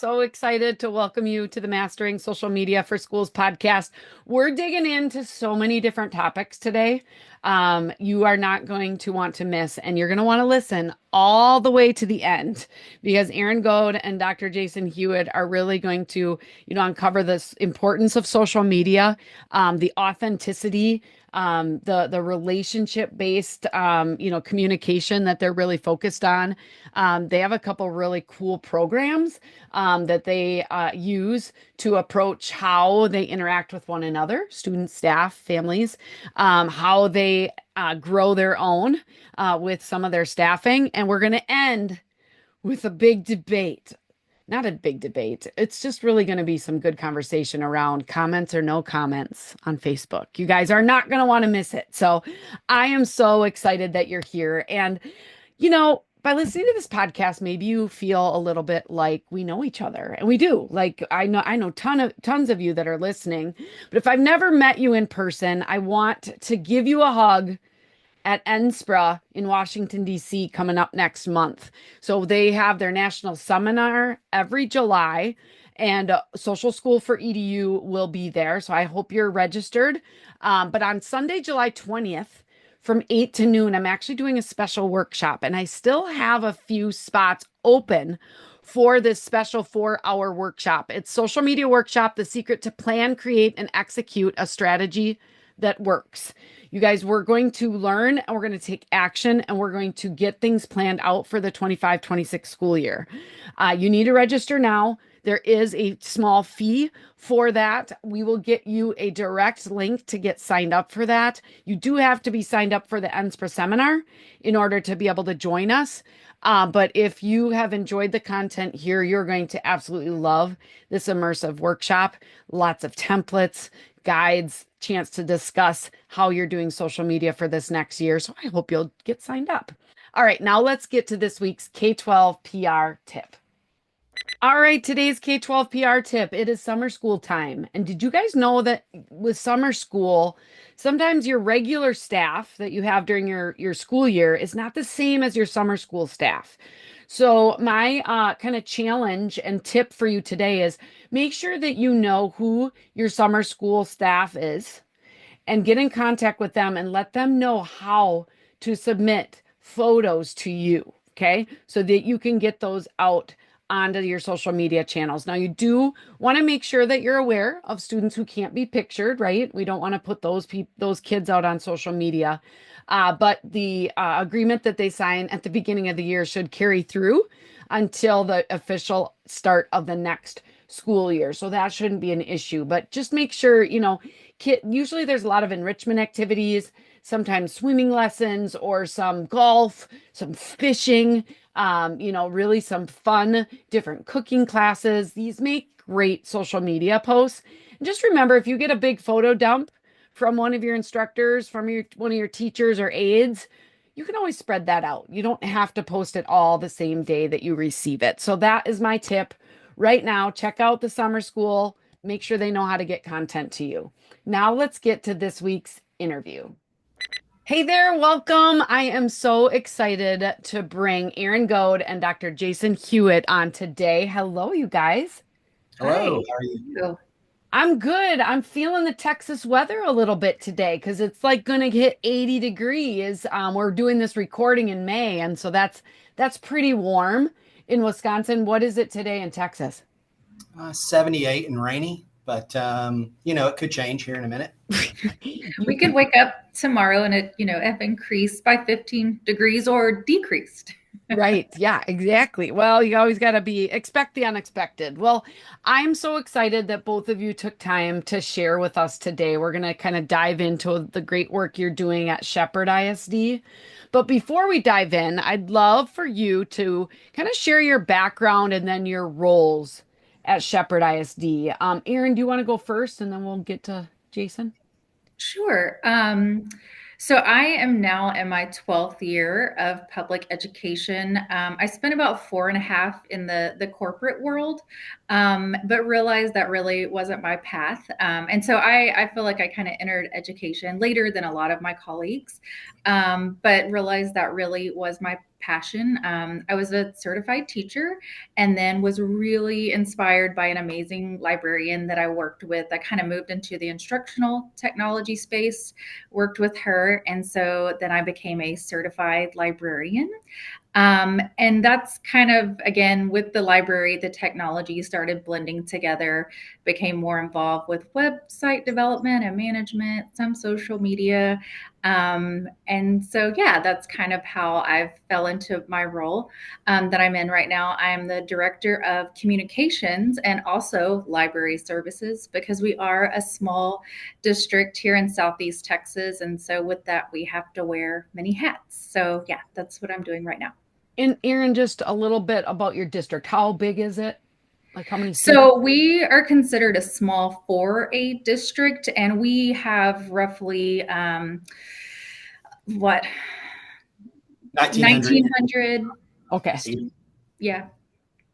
so excited to welcome you to the Mastering Social Media for Schools podcast. We're digging into so many different topics today. You are not going to want to miss, and you're going to want to listen all the way to the end because Erin Goad and Dr. Jason Hewitt are really going to, uncover this importance of social media, the authenticity, the relationship based, communication that they're really focused on. They have a couple really cool programs that they use to approach how they interact with one another, students, staff, families, how they grow their own with some of their staffing. And we're going to end with a big debate. Not a big debate. It's just really going to be some good conversation around comments or no comments on Facebook. You guys are not going to want to miss it. So I am so excited that you're here. And, by listening to this podcast, maybe you feel a little bit like we know each other, and we do. Like I know tons of you that are listening, but if I've never met you in person, I want to give you a hug at NSPRA in Washington, D.C. coming up next month. So they have their national seminar every July, and Social School for EDU will be there. So I hope you're registered. But on Sunday, July 20th, from 8 to noon, I'm actually doing a special workshop, and I still have a few spots open for this special 4-hour workshop. It's Social Media Workshop, The Secret to Plan, Create, and Execute a Strategy that Works. You guys, we're going to learn and we're going to take action and we're going to get things planned out for the 25-26 school year. You need to register now. There is a small fee for that. We will get you a direct link to get signed up for that. You do have to be signed up for the NSPRA seminar in order to be able to join us. But if you have enjoyed the content here, you're going to absolutely love this immersive workshop. Lots of templates, guides, chance to discuss how you're doing social media for this next year. So I hope you'll get signed up. All right, now let's get to this week's K-12 PR tip. All right, today's K-12 PR tip. It is summer school time. And did you guys know that with summer school, sometimes your regular staff that you have during your school year is not the same as your summer school staff. So my kind of challenge and tip for you today is make sure that you know who your summer school staff is and get in contact with them and let them know how to submit photos to you, okay? So that you can get those out onto your social media channels. Now, you do want to make sure that you're aware of students who can't be pictured, right? We don't want to put those kids out on social media. But the agreement that they sign at the beginning of the year should carry through until the official start of the next school year. So that shouldn't be an issue. But just make sure, usually there's a lot of enrichment activities, sometimes swimming lessons or some golf, some fishing, really some fun, different cooking classes. These make great social media posts. And just remember, if you get a big photo dump from one of your instructors, from one of your teachers or aides, you can always spread that out. You don't have to post it all the same day that you receive it. So that is my tip right now. Check out the summer school. Make sure they know how to get content to you. Now let's get to this week's interview. Hey there, welcome. I am so excited to bring Erin Goad and Dr. Jason Hewitt on today. Hello, you guys. Hello, Hi. how are you? I'm good. I'm feeling the Texas weather a little bit today because it's like going to hit 80 degrees. We're doing this recording in May, and so that's pretty warm in Wisconsin. What is it today in Texas? 78 and rainy, but it could change here in a minute. We could wake up tomorrow and it, have increased by 15 degrees or decreased. Right. Yeah, exactly. Well, you always got to expect the unexpected. Well, I'm so excited that both of you took time to share with us today. We're going to kind of dive into the great work you're doing at Shepherd ISD. But before we dive in, I'd love for you to kind of share your background and then your roles at Shepherd ISD. Erin, do you want to go first and then we'll get to Jason? Sure. So I am now in my 12th year of public education. I spent about 4.5 in the corporate world, but realized that really wasn't my path. And so I feel like I kind of entered education later than a lot of my colleagues, but realized that really was my passion. I was a certified teacher and then was really inspired by an amazing librarian that I worked with. I kind of moved into the instructional technology space, worked with her. And so then I became a certified librarian. And that's kind of, again, with the library, the technology started blending together, became more involved with website development and management, some social media. And so, yeah, that's kind of how I fell into my role that I'm in right now. I'm the director of communications and also library services because we are a small district here in Southeast Texas. And so, with that, we have to wear many hats. So, yeah, that's what I'm doing right now. And Erin, just a little bit about your district. How big is it? Like how many students? So we are considered a small 4A district, and we have roughly what 1900. 1900. Okay. Yeah.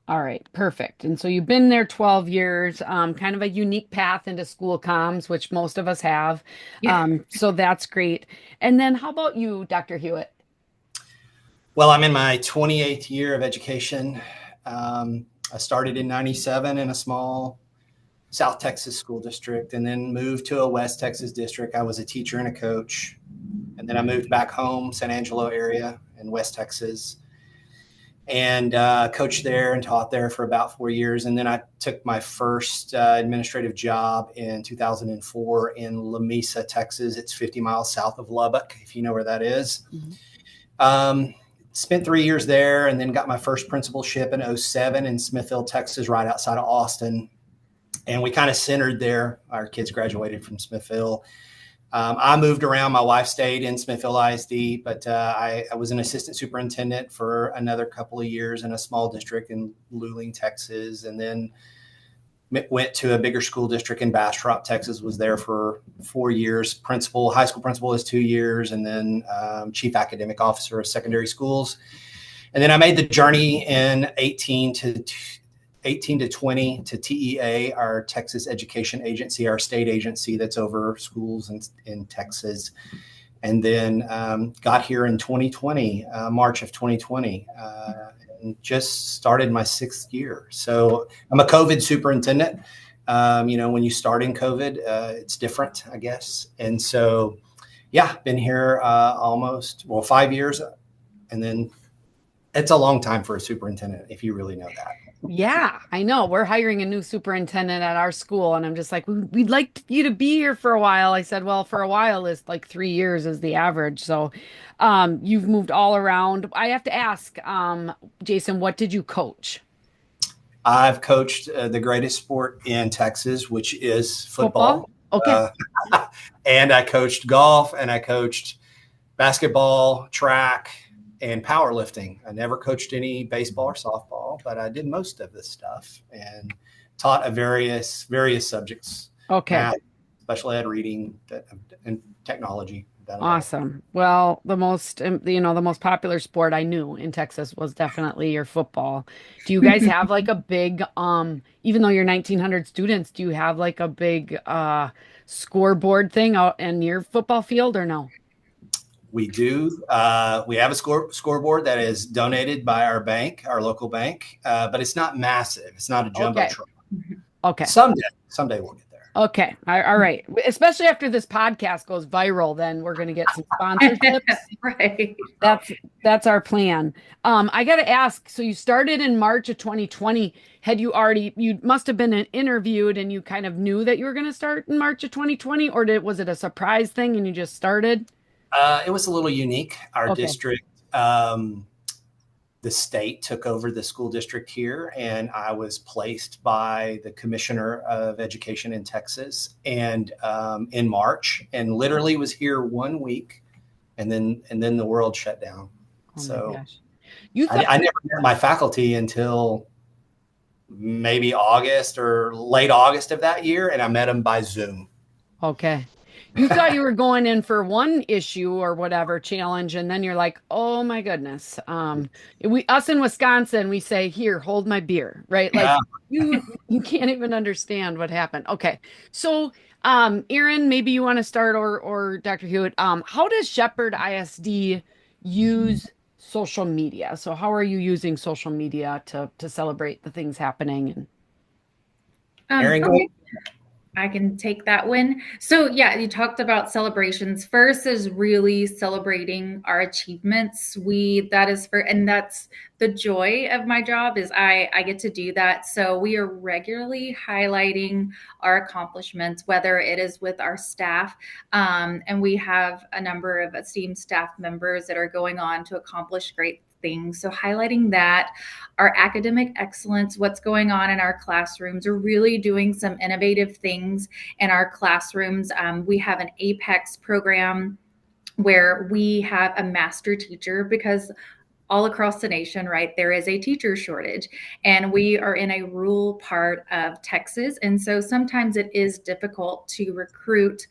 All right. Perfect. And so you've been there 12 years, kind of a unique path into school comms, which most of us have. Yeah. So that's great. And then how about you, Dr. Hewitt? Well, I'm in my 28th year of education. I started in 97 in a small South Texas school district and then moved to a West Texas district. I was a teacher and a coach. And then I moved back home, San Angelo area in West Texas, and coached there and taught there for about 4 years. And then I took my first administrative job in 2004 in La Mesa, Texas. It's 50 miles south of Lubbock, if you know where that is. Mm-hmm. Spent 3 years there and then got my first principalship in 07 in Smithville, Texas, right outside of Austin. And we kind of centered there. Our kids graduated from Smithville. I moved around. My wife stayed in Smithville ISD, but I was an assistant superintendent for another couple of years in a small district in Luling, Texas, and then went to a bigger school district in Bastrop, Texas, was there for 4 years. High school principal is 2 years, and then chief academic officer of secondary schools. And then I made the journey in 18 to 20 to TEA, our Texas Education Agency, our state agency that's over schools in Texas. And then got here in 2020, March of 2020, and just started my 6th year. So I'm a COVID superintendent. When you start in COVID, it's different, I guess. And so, yeah, been here almost 5 years. And then it's a long time for a superintendent, if you really know that. Yeah, I know. We're hiring a new superintendent at our school, and I'm just like, we'd like you to be here for a while. I said, well, for a while is like 3 years is the average. So, you've moved all around. I have to ask, Jason, what did you coach? I've coached the greatest sport in Texas, which is football. Okay. And I coached golf, and I coached basketball, track, and powerlifting. I never coached any baseball or softball, but I did most of this stuff and taught various subjects. Okay. Math, special ed, reading, and technology. Awesome. Well, the most popular sport I knew in Texas was definitely your football. Do you guys have like a big, even though you're 1,900 students, do you have like a big scoreboard thing out in your football field or no? We do. We have a scoreboard that is donated by our bank, our local bank, but it's not massive. It's not a jumbotron. Okay. Someday we'll get there. Okay. All right. Especially after this podcast goes viral, then we're going to get some sponsorships. Right. That's our plan. I got to ask, so you started in March of 2020. You must have been interviewed and you kind of knew that you were going to start in March of 2020, or was it a surprise thing and you just started? It was a little unique. Our district, the state took over the school district here, and I was placed by the commissioner of education in Texas and in March, and literally was here 1 week, and then the world shut down. Oh so my gosh. I never met my faculty until maybe August or late August of that year, and I met them by Zoom. Okay. You thought you were going in for one issue or whatever challenge, and then you're like, oh my goodness. Us in Wisconsin, we say, here, hold my beer, right? Like you can't even understand what happened. Okay. So, Erin, maybe you want to start or Dr. Hewitt, how does Shepherd ISD use social media. So how are you using social media to celebrate the things happening? And Erin Goad. Okay, I can take that one. So yeah, you talked about celebrations. First is really celebrating our achievements. That is for, and that's the joy of my job is I get to do that. So we are regularly highlighting our accomplishments, whether it is with our staff, and we have a number of esteemed staff members that are going on to accomplish great things. So highlighting that, our academic excellence, what's going on in our classrooms. We're really doing some innovative things in our classrooms. We have an Apex program where we have a master teacher because all across the nation, right, there is a teacher shortage. And we are in a rural part of Texas. And so sometimes it is difficult to recruit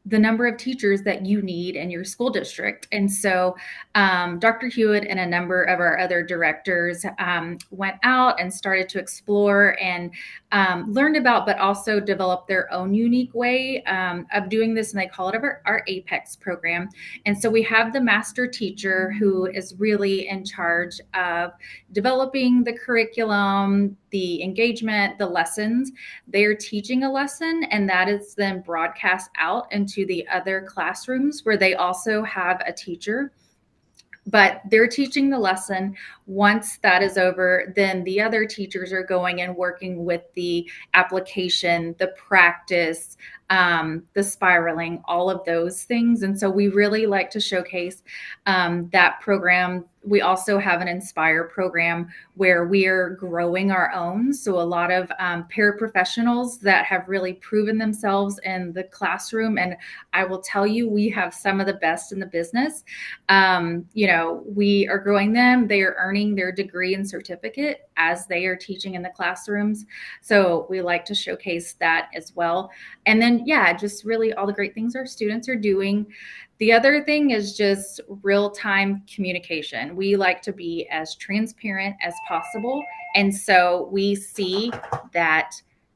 the number of teachers that you need in your school district. And so Dr. Hewitt and a number of our other directors went out and started to explore and learned about, but also developed their own unique way of doing this. And they call it our Apex program. And so we have the master teacher who is really in charge of developing the curriculum, the engagement, the lessons. They're teaching a lesson, and that is then broadcast out into the other classrooms where they also have a teacher. But they're teaching the lesson. Once that is over, then the other teachers are going and working with the application, the practice, the spiraling, all of those things. And so we really like to showcase that program. We also have an Inspire program where we are growing our own. So a lot of paraprofessionals that have really proven themselves in the classroom. And I will tell you, we have some of the best in the business. We are growing them. They are earning their degree and certificate as they are teaching in the classrooms. So we like to showcase that as well. And then, yeah, just really all the great things our students are doing. The other thing is just real-time communication. We like to be as transparent as possible. And so we see that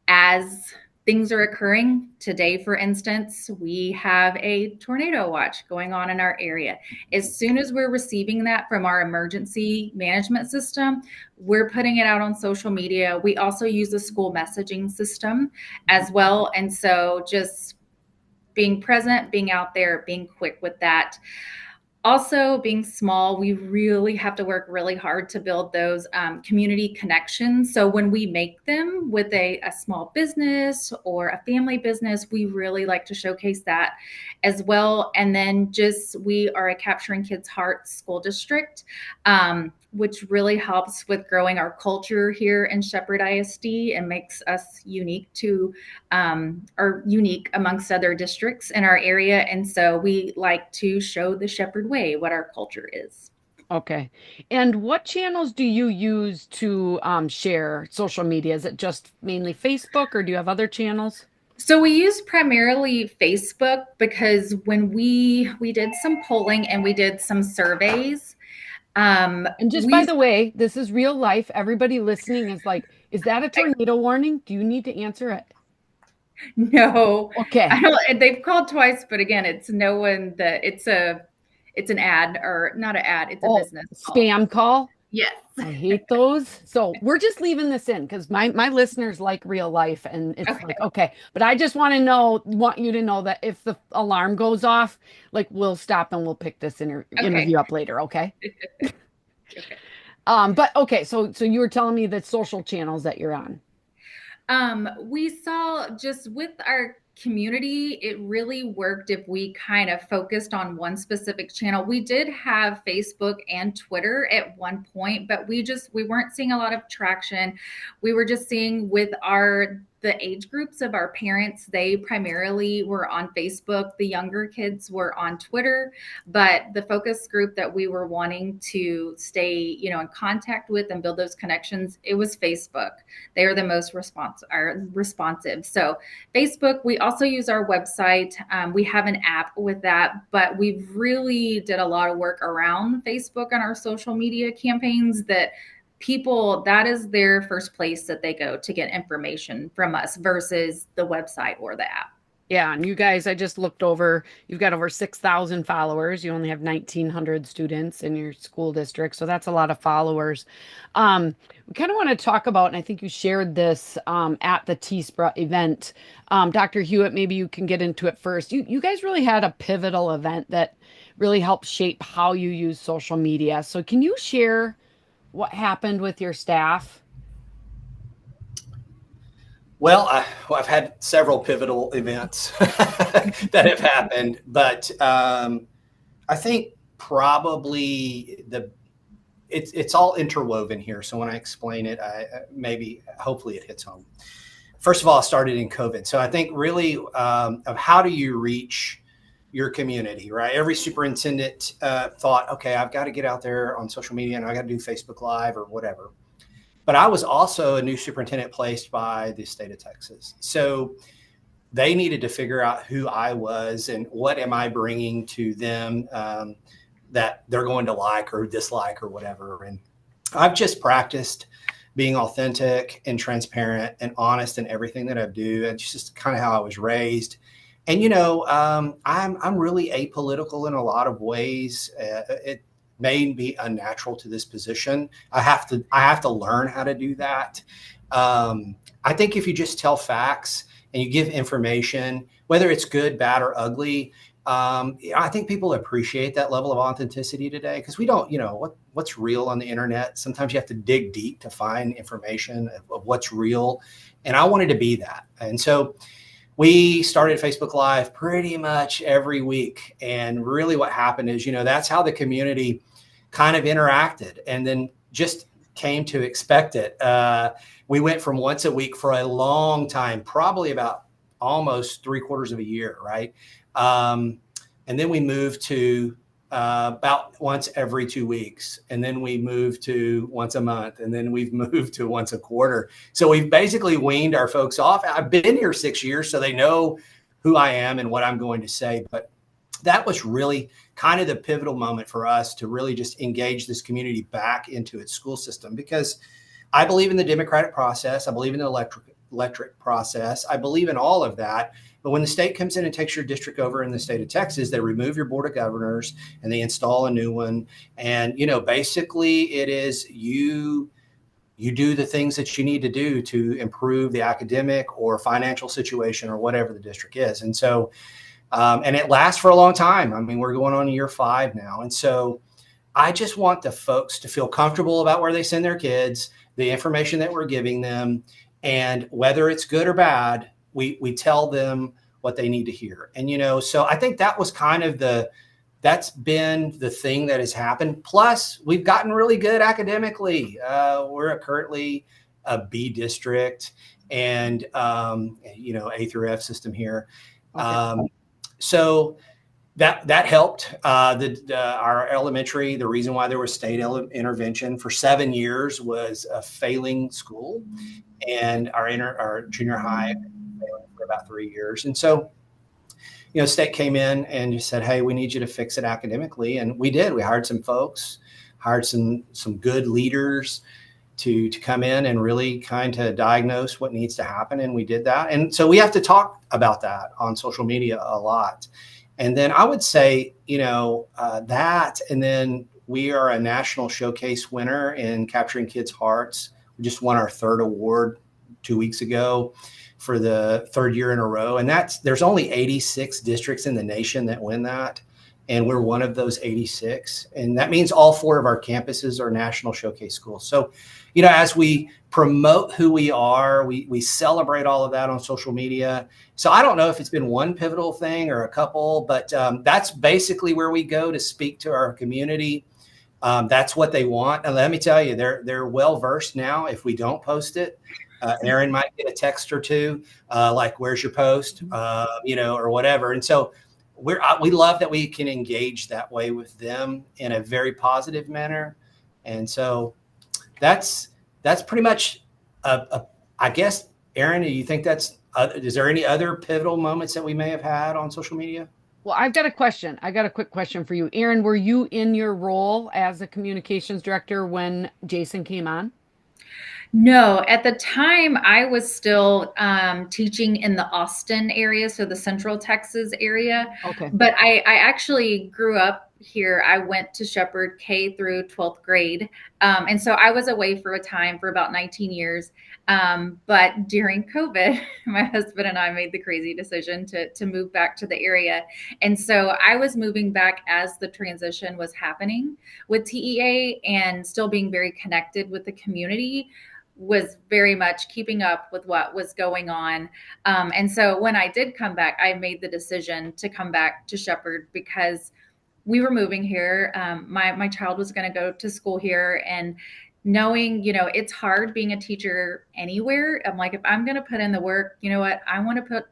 as things are occurring today, for instance, we have a tornado watch going on in our area. As soon as we're receiving that from our emergency management system, we're putting it out on social media. We also use the school messaging system as well. And so just being present, being out there, being quick with that. Also, being small, we really have to work really hard to build those community connections. So when we make them with a small business or a family business, we really like to showcase that as well. And then just we are a Capturing Kids' Hearts school district, which really helps with growing our culture here in Shepherd ISD and makes us unique amongst other districts in our area. And so we like to show the Shepherd way, what our culture is. okay. And what channels do you use to share social media? Is it just mainly Facebook or do you have other channels? So we use primarily Facebook because when we did some polling and we did some surveys. And just by We the way, this is real life. Everybody listening is like, is that a tornado warning? Do you need to answer it? No, I Okay. don't. They've called twice, but again, it's no one that it's an ad or not an ad. It's a Oh, business call. spam call. Yes. I hate those. So we're just leaving this in because my listeners like real life and it's Okay. like, okay. But I just want you to know that if the alarm goes off, like we'll stop and we'll pick this Okay. interview up later, okay? Okay. But okay, so you were telling me the social channels that you're on. We saw just with our community, it really worked if we kind of focused on one specific channel. We did have Facebook and Twitter at one point, but we weren't seeing a lot of traction. We were just seeing with the age groups of our parents, they primarily were on Facebook. The younger kids were on Twitter, but the focus group that we were wanting to stay, in contact with and build those connections, it was Facebook. They are the most responsive. So Facebook, we also use our website. We have an app with that, but we've really did a lot of work around Facebook on our social media campaigns that people, that is their first place that they go to get information from us versus the website or the app. Yeah, and you guys, I just looked over, you've got over 6,000 followers. You only have 1,900 students in your school district, so that's a lot of followers. We kind of want to talk about, and I think you shared this at the T-Spra event. Dr. Hewitt, maybe you can get into it first. You guys really had a pivotal event that really helped shape how you use social media. So can you share what happened with your staff? Well, I've had several pivotal events that have happened, but I think probably it's all interwoven here. So when I explain it, hopefully it hits home. First of all, I started in COVID, so I think really of how do you reach your community, right? Every superintendent thought, okay, I've got to get out there on social media and I got to do Facebook Live or whatever. But I was also a new superintendent placed by the state of Texas. So they needed to figure out who I was and what am I bringing to them that they're going to like or dislike or whatever. And I've just practiced being authentic and transparent and honest in everything that I do. It's just kind of how I was raised. And, I'm really apolitical in a lot of ways. It may be unnatural to this position. I have to learn how to do that. I think if you just tell facts and you give information, whether it's good, bad, or ugly, I think people appreciate that level of authenticity today because we don't, what's real on the internet. Sometimes you have to dig deep to find information of what's real. And I wanted to be that. And so we started Facebook Live pretty much every week. And really what happened is, that's how the community kind of interacted and then just came to expect it. We went from once a week for a long time, probably about almost 3/4 of a year, right? And then we moved to about once every 2 weeks. And then we moved to once a month. And then we've moved to once a quarter. So we've basically weaned our folks off. I've been here 6 years, so they know who I am and what I'm going to say. But that was really kind of the pivotal moment for us to really just engage this community back into its school system, because I believe in the democratic process. I believe in the electric process. I believe in all of that. But when the state comes in and takes your district over in the state of Texas, they remove your board of governors and they install a new one. And, basically it is you do the things that you need to do to improve the academic or financial situation or whatever the district is. And so, and it lasts for a long time. I mean, we're going on year 5 now. And so I just want the folks to feel comfortable about where they send their kids, the information that we're giving them, and whether it's good or bad, we tell them what they need to hear. And, so I think that was kind of that's been the thing that has happened. Plus, we've gotten really good academically. We're currently a B district and, A through F system here. Okay. So that helped. Our elementary, the reason why there was state intervention for 7 years was a failing school, and our junior high failing for about 3 years. And so, state came in and just said, hey, we need you to fix it academically. And we did. We hired some folks, hired some good leaders to come in and really kind of diagnose what needs to happen. And we did that. And so we have to talk about that on social media a lot. And then I would say, that, and then we are a national showcase winner in capturing kids' hearts. We just won our 3rd award 2 weeks ago for the 3rd year in a row. And there's only 86 districts in the nation that win that. And we're one of those 86. And that means all 4 of our campuses are national showcase schools. So, as we promote who we are, we celebrate all of that on social media. So I don't know if it's been one pivotal thing or a couple, but that's basically where we go to speak to our community. That's what they want. And let me tell you, they're well-versed now. If we don't post it, Erin might get a text or two, like, where's your post, or whatever. And so we love that we can engage that way with them in a very positive manner. And so that's pretty much, I guess, Erin, do you think is there any other pivotal moments that we may have had on social media? Well, I've got a question. I got a quick question for you. Erin, were you in your role as a communications director when Jason came on? No, at the time I was still teaching in the Austin area, so the Central Texas area. Okay. But I actually grew up here. I went to Shepherd K through 12th grade. And so I was away for a time for about 19 years. But during COVID, my husband and I made the crazy decision to move back to the area. And so I was moving back as the transition was happening with TEA and still being very connected with the community, was very much keeping up with what was going on. And so when I did come back, I made the decision to come back to Shepherd because we were moving here. My child was going to go to school here, and knowing, it's hard being a teacher anywhere. I'm like, if I'm going to put in the work, you know what? I want to put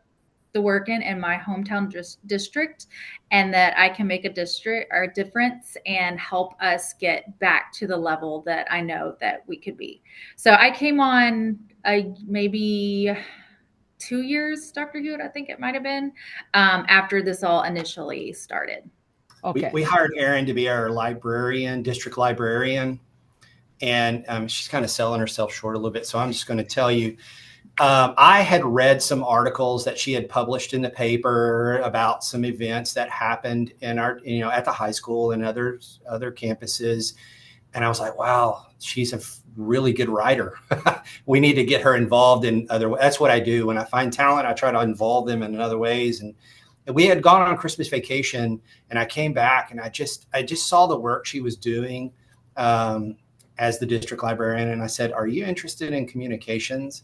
the work in my hometown district, and that I can make a district or a difference and help us get back to the level that I know that we could be. So I came on maybe 2 years, Dr. Hewitt, I think it might have been, after this all initially started. Okay. We hired Erin to be our librarian, district librarian, and she's kind of selling herself short a little bit. So I'm just going to tell you, I had read some articles that she had published in the paper about some events that happened in our, at the high school and other campuses. And I was like, wow, she's a really good writer. We need to get her involved in that's what I do. When I find talent, I try to involve them in other ways. And we had gone on Christmas vacation, and I came back, and I just saw the work she was doing as the district librarian. And I said, are you interested in communications?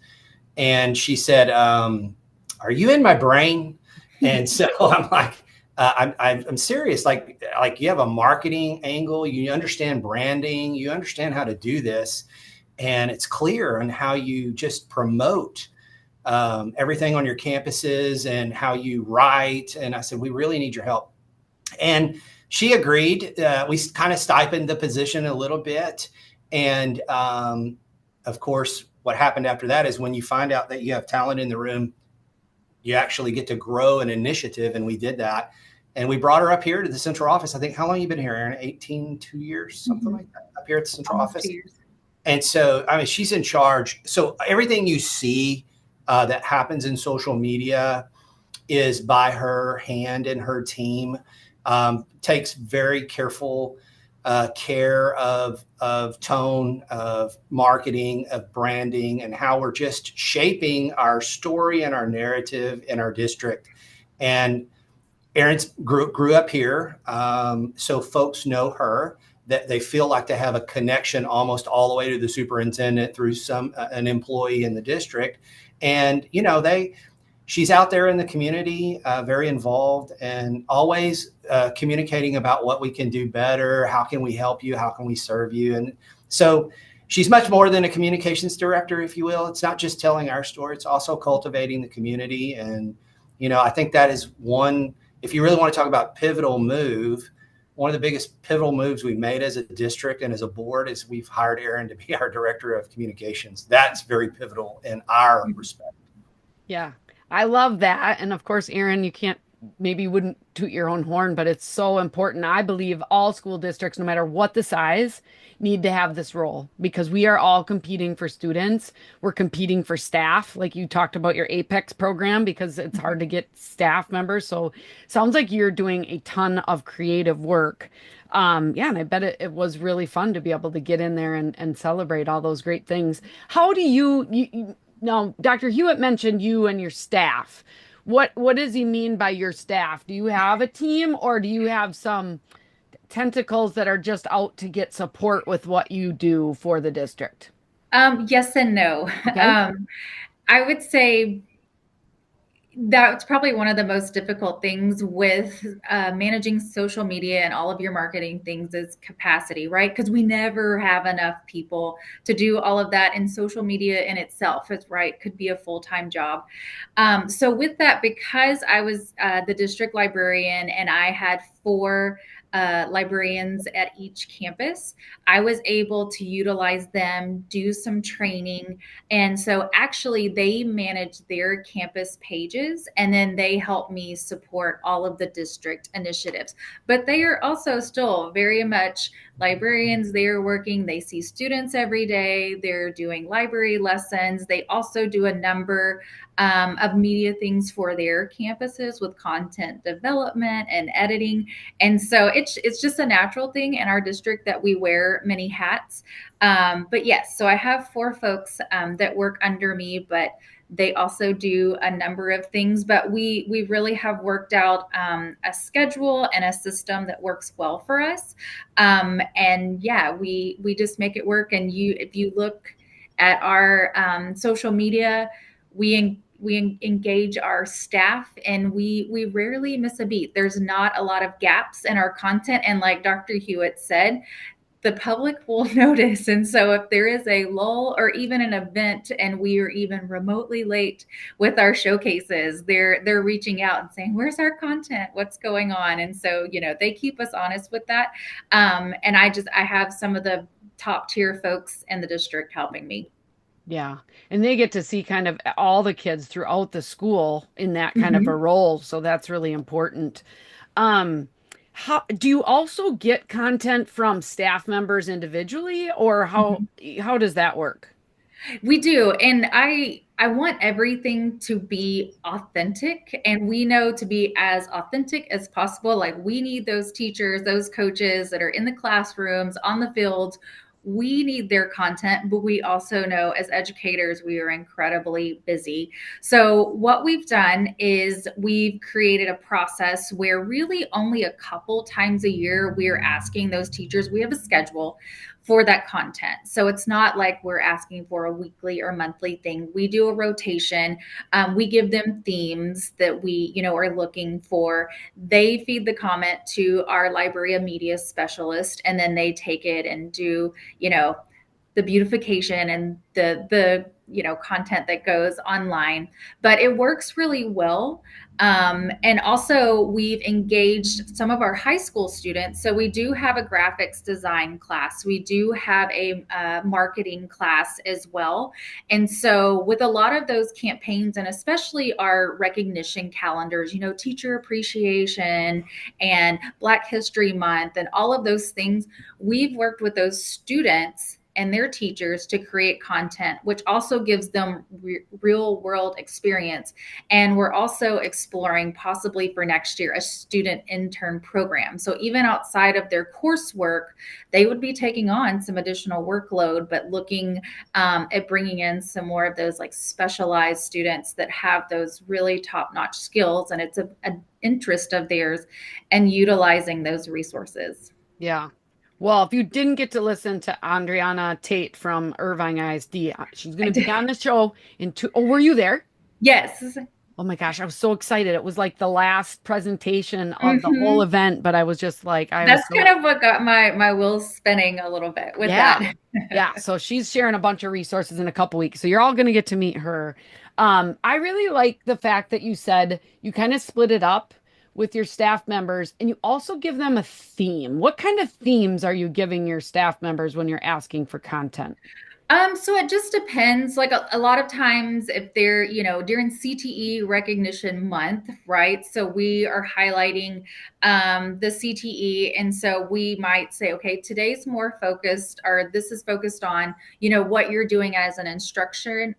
And she said, are you in my brain? And so I'm like, I'm serious. Like you have a marketing angle, you understand branding, you understand how to do this. And it's clear on how you just promote everything on your campuses and how you write. And I said, we really need your help. And she agreed. We kind of stipend the position a little bit. And of course, what happened after that is when you find out that you have talent in the room, you actually get to grow an initiative. And we did that. And we brought her up here to the central office. I think, how long have you been here, Erin? 2 years, something like that, up here at the central Almost office. 2 years. And so, I mean, she's in charge. So everything you see that happens in social media is by her hand and her team. Takes very careful care of tone, of marketing, of branding, and how we're just shaping our story and our narrative in our district. And Erin grew up here, so folks know her, that they feel like they have a connection almost all the way to the superintendent through an employee in the district. And, she's out there in the community, very involved, and always communicating about what we can do better. How can we help you? How can we serve you? And so she's much more than a communications director, if you will. It's not just telling our story. It's also cultivating the community. And, I think that is one, if you really want to talk about pivotal move, one of the biggest pivotal moves we've made as a district and as a board is we've hired Erin to be our director of communications. That's very pivotal in our respect. Yeah, I love that. And of course, Erin, maybe wouldn't toot your own horn, but it's so important. I believe all school districts, no matter what the size, need to have this role because we are all competing for students. We're competing for staff. Like you talked about your Apex program because it's hard to get staff members. So sounds like you're doing a ton of creative work. Yeah, and I bet it was really fun to be able to get in there and celebrate all those great things. How do now, Dr. Hewitt mentioned you and your staff. What does he mean by your staff? Do you have a team or do you have some tentacles that are just out to get support with what you do for the district? Yes and no. Okay. I would say that's probably one of the most difficult things with managing social media and all of your marketing things is capacity, right? Because we never have enough people to do all of that, and social media in itself is right, could be a full-time job. So with that, because I was the district librarian and I had 4 librarians at each campus. I was able to utilize them, do some training. And so actually, they manage their campus pages, and then they help me support all of the district initiatives. But they are also still very much librarians. They are working, they see students every day, they're doing library lessons. They also do a number of media things for their campuses with content development and editing. And so it's just a natural thing in our district that we wear many hats. But yes, so I have 4 folks that work under me, but they also do a number of things. But we really have worked out a schedule and a system that works well for us. And yeah, we just make it work. And if you look at our social media, we engage our staff, and we rarely miss a beat. There's not a lot of gaps in our content, and like Dr. Hewitt said, the public will notice. And so if there is a lull or even an event and we are even remotely late with our showcases, they're reaching out and saying, where's our content, what's going on? And so they keep us honest with that. And I have some of the top tier folks in the district helping me. Yeah. And they get to see kind of all the kids throughout the school in that kind of a Mhm. role. So that's really important. Um, how do you also get content from staff members individually, or Mhm. how does that work? We do. And I want everything to be authentic, and we know to be as authentic as possible. Like, we need those teachers, those coaches that are in the classrooms, on the field. We need their content, but we also know as educators, we are incredibly busy. So, what we've done is we've created a process where really only a couple times a year we're asking those teachers, we have a schedule for that content. So it's not like we're asking for a weekly or monthly thing. We do a rotation. We give them themes that we, are looking for. They feed the comment to our library media specialist, and then they take it and do, the beautification and the content that goes online. But it works really well. And also, we've engaged some of our high school students. So we do have a graphics design class. We do have a marketing class as well. And so with a lot of those campaigns, and especially our recognition calendars, teacher appreciation and Black History Month and all of those things, we've worked with those students and their teachers to create content, which also gives them real world experience. And we're also exploring, possibly for next year, a student intern program. So even outside of their coursework, they would be taking on some additional workload, but looking at bringing in some more of those like specialized students that have those really top notch skills. And it's an interest of theirs, and utilizing those resources. Yeah. Well, if you didn't get to listen to Andriana Tate from Irvine ISD, she's going I to be did. on the show in two. Oh, were you there? Yes. Oh my gosh, I was so excited. It was like the last presentation of the whole Hmm. event, but I was just like, I was That's so, kind of what got my wheels spinning a little bit with yeah. that. Yeah. So she's sharing a bunch of resources in a couple weeks. So you're all going to get to meet her. I really like the fact that you said you kind of split it up with your staff members and you also give them a theme. What kind of themes are you giving your staff members when you're asking for content? So it just depends. Like a lot of times, if they're, during CTE recognition month, right? So we are highlighting the CTE. And so we might say, okay, today's more focused, or this is focused on, what you're doing as an instructor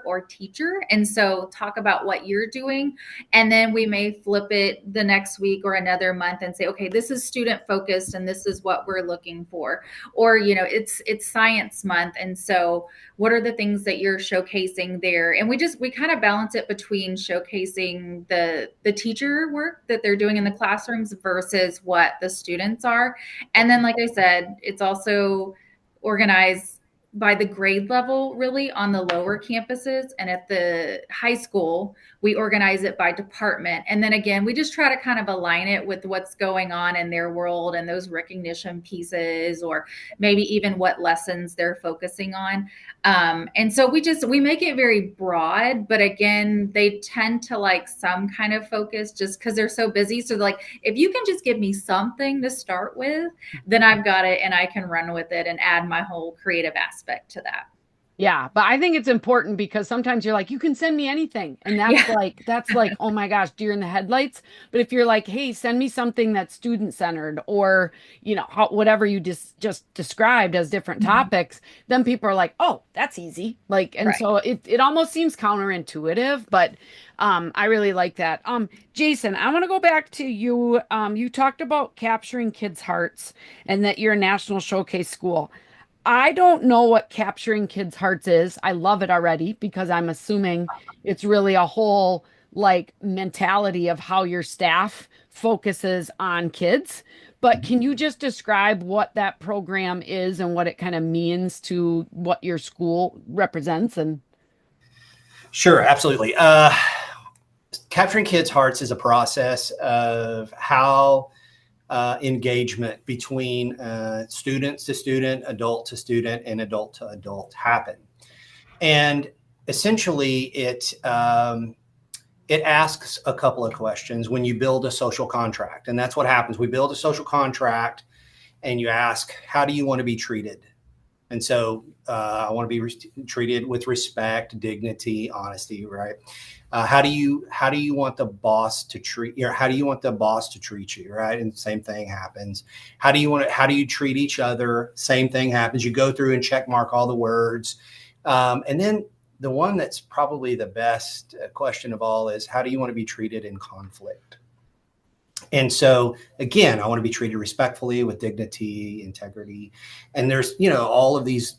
or teacher. And so talk about what you're doing. And then we may flip it the next week or another month and say, okay, this is student focused and this is what we're looking for. Or it's science month, and so what are the things that you're showcasing there? And we kind of balance it between showcasing the teacher work that they're doing in the classrooms versus what the students are. And then like I said, it's also organized by the grade level, really, on the lower campuses. And at the high school, we organize it by department. And then again, we just try to kind of align it with what's going on in their world and those recognition pieces, or maybe even what lessons they're focusing on. And so we make it very broad, but again, they tend to like some kind of focus just because they're so busy. So like, if you can just give me something to start with, then I've got it and I can run with it and add my whole creative aspect to that. Yeah, but I think it's important because sometimes you're like, you can send me anything. And Yeah. that's like, oh my gosh, deer in the headlights. But if you're like, hey, send me something that's student centered, or, whatever you just described as different Mhm. topics, then people are like, oh, that's easy. Like, and Right. so it almost seems counterintuitive, but I really like that. Jason, I want to go back to you. You talked about capturing kids' hearts and that you're a national showcase school. I don't know what capturing kids' hearts is. I love it already because I'm assuming it's really a whole like mentality of how your staff focuses on kids. But can you just describe what that program is and what it kind of means to what your school represents? And Sure, absolutely. Capturing kids' hearts is a process of how engagement between students to student, adult to student, and adult to adult happen. And essentially, it asks a couple of questions when you build a social contract, and that's what happens. We build a social contract, and you ask, how do you want to be treated? And so I want to be treated with respect, dignity, honesty, right? How do you want the boss to treat you? How do you want the boss to treat you, right? And the same thing happens. How do you treat each other? Same thing happens. You go through and check mark all the words. And then the one that's probably the best question of all is, how do you want to be treated in conflict? And so again, I want to be treated respectfully with dignity, integrity. And there's, all of these,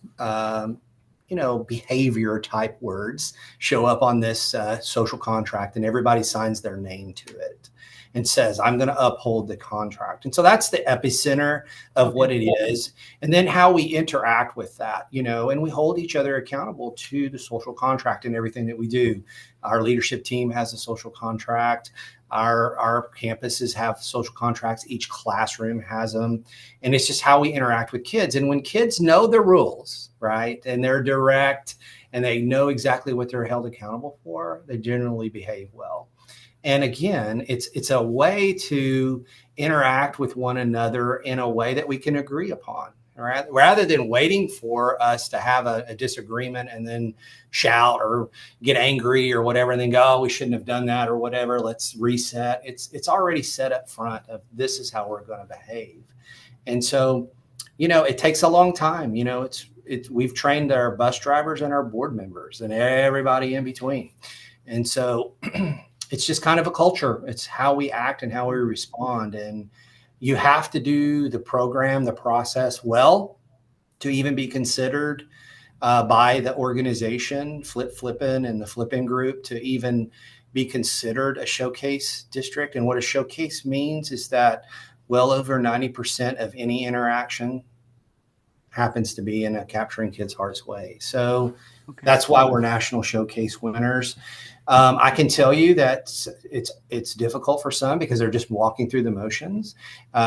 behavior type words show up on this social contract, and everybody signs their name to it and says, I'm going to uphold the contract. And so that's the epicenter of okay. what it is. And then how we interact with that, and we hold each other accountable to the social contract and everything that we do. Our leadership team has a social contract. Our campuses have social contracts. Each classroom has them. And it's just how we interact with kids. And when kids know the rules, right, and they're direct and they know exactly what they're held accountable for, they generally behave well. And again, it's a way to interact with one another in a way that we can agree upon, right? Rather than waiting for us to have a disagreement and then shout or get angry or whatever, and then go, oh, we shouldn't have done that or whatever. Let's reset. It's already set up front of this is how we're going to behave. And so, it takes a long time. We've trained our bus drivers and our board members and everybody in between. And so it's just kind of a culture. It's how we act and how we respond. And you have to do the program, the process well to even be considered by the organization, Flippin' and the Flippin' group, to even be considered a showcase district. And what a showcase means is that well over 90% of any interaction happens to be in a capturing kids' hearts way. So Okay. that's why we're national showcase winners. I can tell you that it's difficult for some because they're just walking through the motions.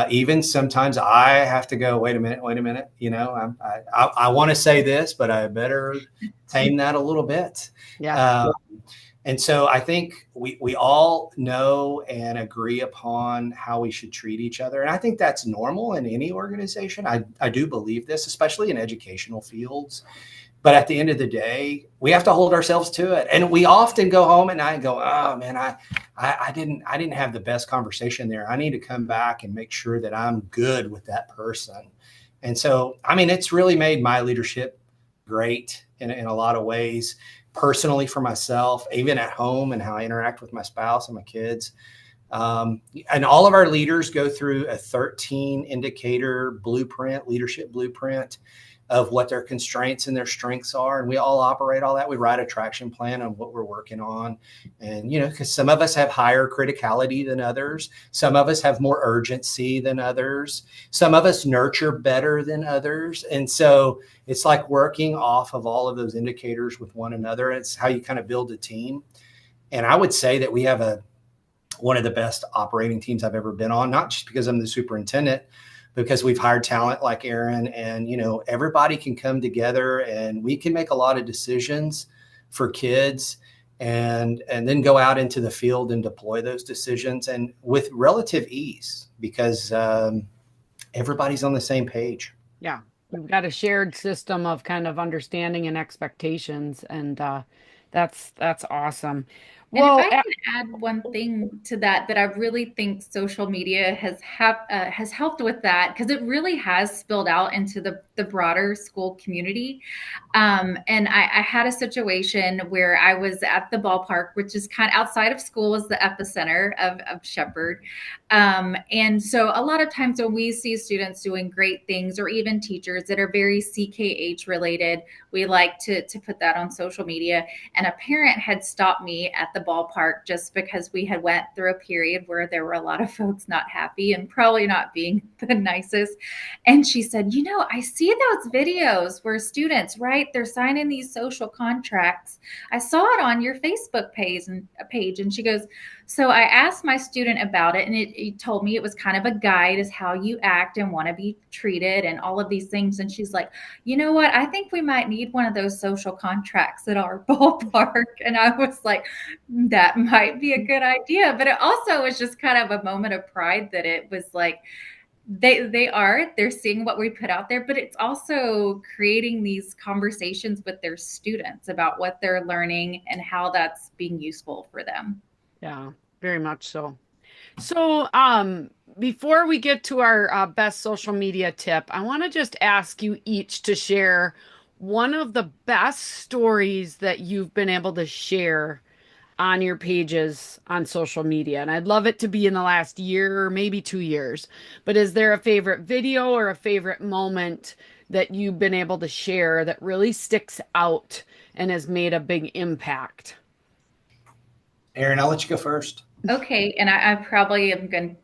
Even sometimes I have to go, wait a minute. I want to say this, but I better tame that a little bit. Yeah. And so I think we all know and agree upon how we should treat each other. And I think that's normal in any organization. I do believe this, especially in educational fields. But at the end of the day, we have to hold ourselves to it. And we often go home at night and go, oh man, I didn't have the best conversation there. I need to come back and make sure that I'm good with that person. And so, it's really made my leadership great in a lot of ways, personally for myself, even at home, and how I interact with my spouse and my kids. And all of our leaders go through a 13 indicator blueprint, leadership blueprint. of what their constraints and their strengths are. And we all operate all that. We write a traction plan on what we're working on. And, because some of us have higher criticality than others. Some of us have more urgency than others. Some of us nurture better than others. And so it's like working off of all of those indicators with one another. It's how you kind of build a team. And I would say that we have one of the best operating teams I've ever been on, not just because I'm the superintendent, because we've hired talent like Erin, and everybody can come together and we can make a lot of decisions for kids and then go out into the field and deploy those decisions, and with relative ease, because everybody's on the same page. Yeah. We've got a shared system of kind of understanding and expectations, and that's awesome. And if Well, I can add one thing to that I really think social media has helped with that, because it really has spilled out into the broader school community. And I had a situation where I was at the ballpark, which is kind of outside of school, is the epicenter of Shepherd. And so a lot of times when we see students doing great things, or even teachers that are very CKH related, we like to put that on social media. And a parent had stopped me at the ballpark just because we had went through a period where there were a lot of folks not happy and probably not being the nicest. And she said, I see those videos where students, right, they're signing these social contracts. I saw it on your Facebook page. And she goes, so I asked my student about it, and it told me it was kind of a guide as how you act and want to be treated and all of these things. And she's like, you know what? I think we might need one of those social contracts at our ballpark. And I was like, that might be a good idea. But it also was just kind of a moment of pride that it was like, they're seeing what we put out there, but it's also creating these conversations with their students about what they're learning and how that's being useful for them. yeah, very much so. So, before we get to our best social media tip, I want to just ask you each to share one of the best stories that you've been able to share on your pages on social media. And I'd love it to be in the last year or maybe 2 years. But is there a favorite video or a favorite moment that you've been able to share that really sticks out and has made a big impact? Erin, I'll let you go first. Okay, and I probably am going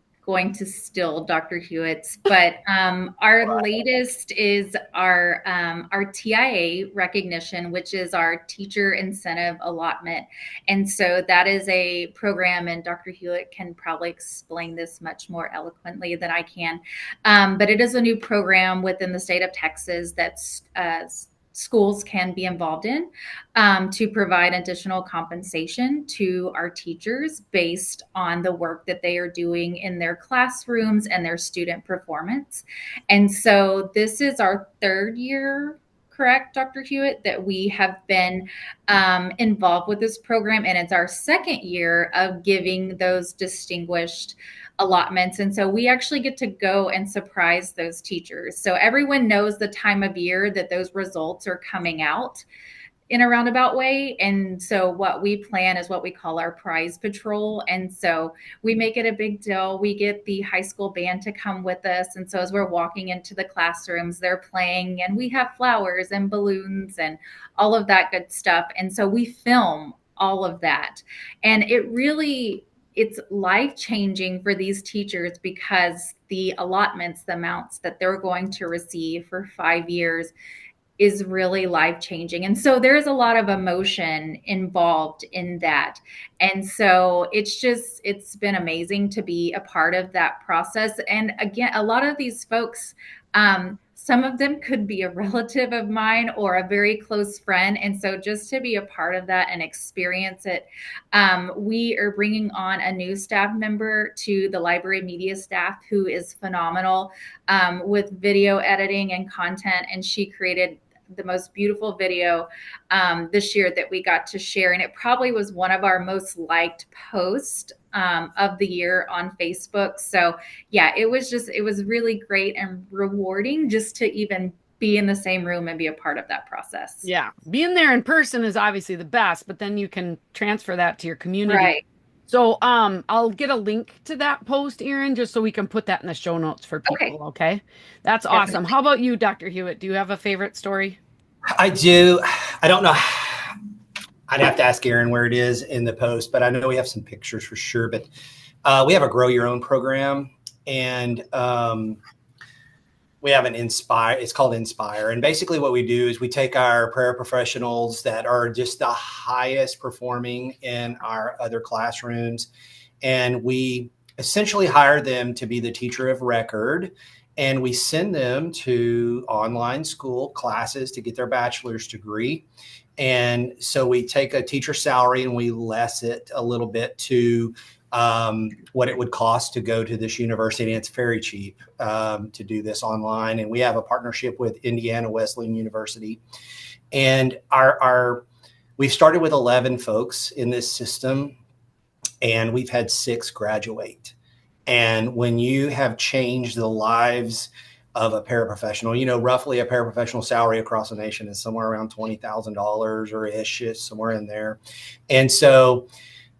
to steal Dr. Hewitt's, but our latest is our TIA recognition, which is our teacher incentive allotment. And so that is a program, and Dr. Hewitt can probably explain this much more eloquently than I can. But it is a new program within the state of Texas that's schools can be involved in to provide additional compensation to our teachers based on the work that they are doing in their classrooms and their student performance. And so this is our third year, correct, Dr. Hewitt, that we have been involved with this program. And it's our second year of giving those distinguished allotments. And so we actually get to go and surprise those teachers. So everyone knows the time of year that those results are coming out in a roundabout way. And so what we plan is what we call our prize patrol. And so we make it a big deal. We get the high school band to come with us. And so as we're walking into the classrooms, they're playing, and we have flowers and balloons and all of that good stuff. And so we film all of that. And it's life-changing for these teachers, because the allotments, the amounts that they're going to receive for 5 years, is really life-changing. And so there's a lot of emotion involved in that. And so it's been amazing to be a part of that process. And again, a lot of these folks, some of them could be a relative of mine or a very close friend. And so just to be a part of that and experience it, we are bringing on a new staff member to the library media staff who is phenomenal with video editing and content. And she created the most beautiful video this year that we got to share. And it probably was one of our most liked posts of the year on Facebook. So yeah, it was really great and rewarding just to even be in the same room and be a part of that process. Yeah. Being there in person is obviously the best, but then you can transfer that to your community. Right. So I'll get a link to that post, Erin, just so we can put that in the show notes for Okay, people, okay? That's awesome. definitely. How about you, Dr. Hewitt? Do you have a favorite story? I do. I don't know. I'd have to ask Erin where it is in the post, but I know we have some pictures for sure. But we have a grow your own program, and we have an Inspire. It's called Inspire, and basically what we do is we take our paraprofessionals that are just the highest performing in our other classrooms, and we essentially hire them to be the teacher of record. And we send them to online school classes to get their bachelor's degree. And so we take a teacher salary and we less it a little bit to what it would cost to go to this university. And it's very cheap to do this online. And we have a partnership with Indiana Wesleyan University. And we've started with 11 folks in this system, and we've had 6 graduate. And when you have changed the lives of a paraprofessional, roughly a paraprofessional salary across the nation is somewhere around $20,000 or ish, somewhere in there. And so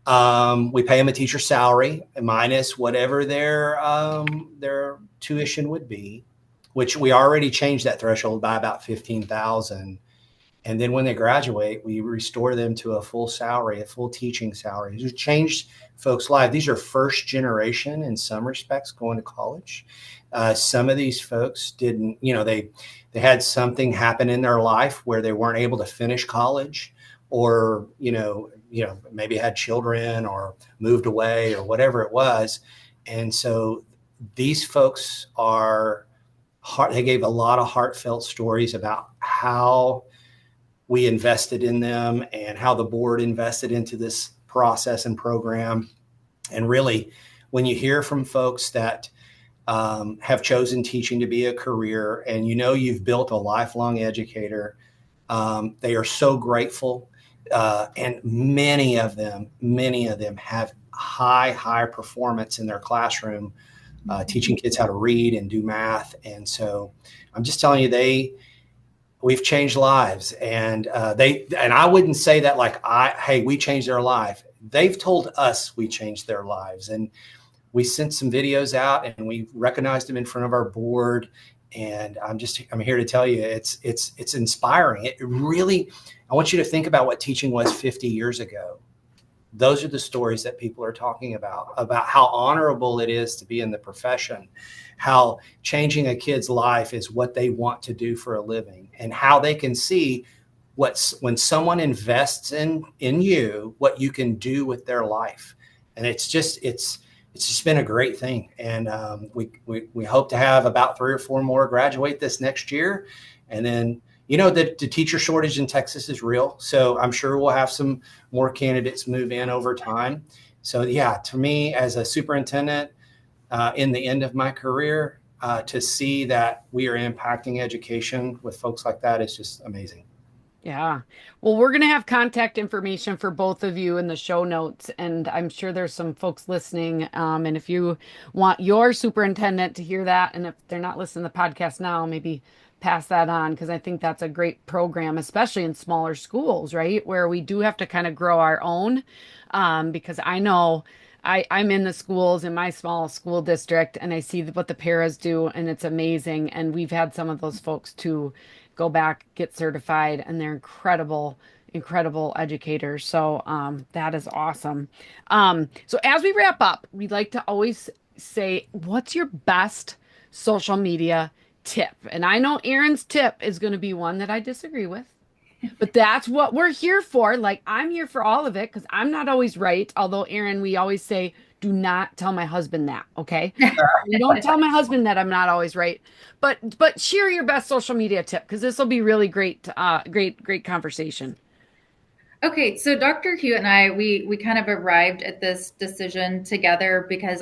we pay them a teacher salary minus whatever their tuition would be, which we already changed that threshold by about 15,000. And then when they graduate, we restore them to a full salary, a full teaching salary. It's changed folks' lives. These are first generation in some respects going to college. Some of these folks didn't, they had something happen in their life where they weren't able to finish college, or maybe had children or moved away or whatever it was. And so these folks they gave a lot of heartfelt stories about how we invested in them and how the board invested into this process and program. And really, when you hear from folks that have chosen teaching to be a career, and you've built a lifelong educator, they are so grateful. And many of them have high performance in their classroom, teaching kids how to read and do math. And so I'm just telling you, we've changed lives, and I wouldn't say that like hey, we changed their life. They've told us we changed their lives, and we sent some videos out and we recognized them in front of our board. And I'm here to tell you, it's inspiring. It really, I want you to think about what teaching was 50 years ago. Those are the stories that people are talking about how honorable it is to be in the profession, how changing a kid's life is what they want to do for a living, and how they can see when someone invests in you, what you can do with their life. And it's just been a great thing. And we hope to have about 3 or 4 more graduate this next year. And then, the teacher shortage in Texas is real. So I'm sure we'll have some more candidates move in over time. So yeah, to me as a superintendent, in the end of my career, to see that we are impacting education with folks like that is just amazing. Yeah. Well, we're going to have contact information for both of you in the show notes, and I'm sure there's some folks listening. And if you want your superintendent to hear that, and if they're not listening to the podcast now, maybe pass that on, because I think that's a great program, especially in smaller schools, right? Where we do have to kind of grow our own. Because I know I'm in the schools in my small school district, and I see what the paras do, and it's amazing. And we've had some of those folks too go back, get certified, and they're incredible educators. So that is awesome. So as we wrap up, we'd like to always say, what's your best social media tip? And I know Erin's tip is going to be one that I disagree with. But that's what we're here for. Like, I'm here for all of it because I'm not always right. Although, Erin, we always say, do not tell my husband that. Okay. You don't tell my husband that I'm not always right. But share your best social media tip, because this will be really great, great conversation. Okay, so Dr. Hewitt and I, we kind of arrived at this decision together because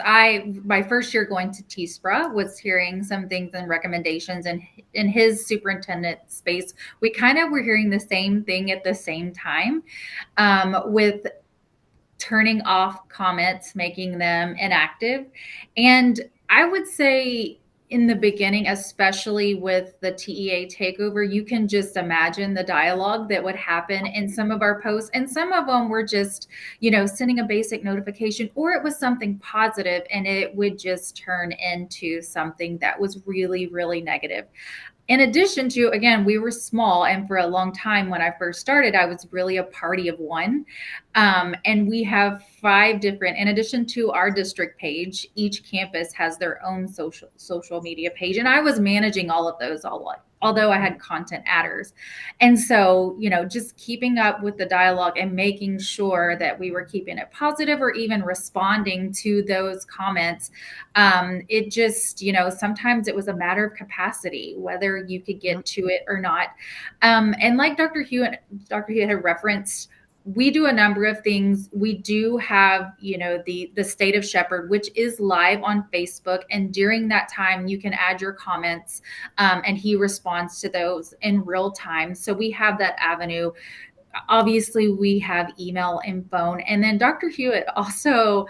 my first year going to TSPRA was hearing some things and recommendations, and in his superintendent space, we kind of were hearing the same thing at the same time, with turning off comments, making them inactive. And I would say in the beginning, especially with the TEA takeover, you can just imagine the dialogue that would happen in some of our posts. And some of them were just, sending a basic notification, or it was something positive and it would just turn into something that was really, really negative. In addition to, again, we were small, and for a long time when I first started, I was really a party of one. And we have 5 different, in addition to our district page, each campus has their own social media page, and I was managing all of those, although I had content adders. And so, just keeping up with the dialogue and making sure that we were keeping it positive or even responding to those comments. It just, sometimes it was a matter of capacity, whether you could get to it or not. And like Dr. Hewitt had referenced, we do a number of things. We do have, the State of Shepherd, which is live on Facebook. And during that time, you can add your comments, and he responds to those in real time. So we have that avenue. Obviously, we have email and phone. And then Dr. Hewitt also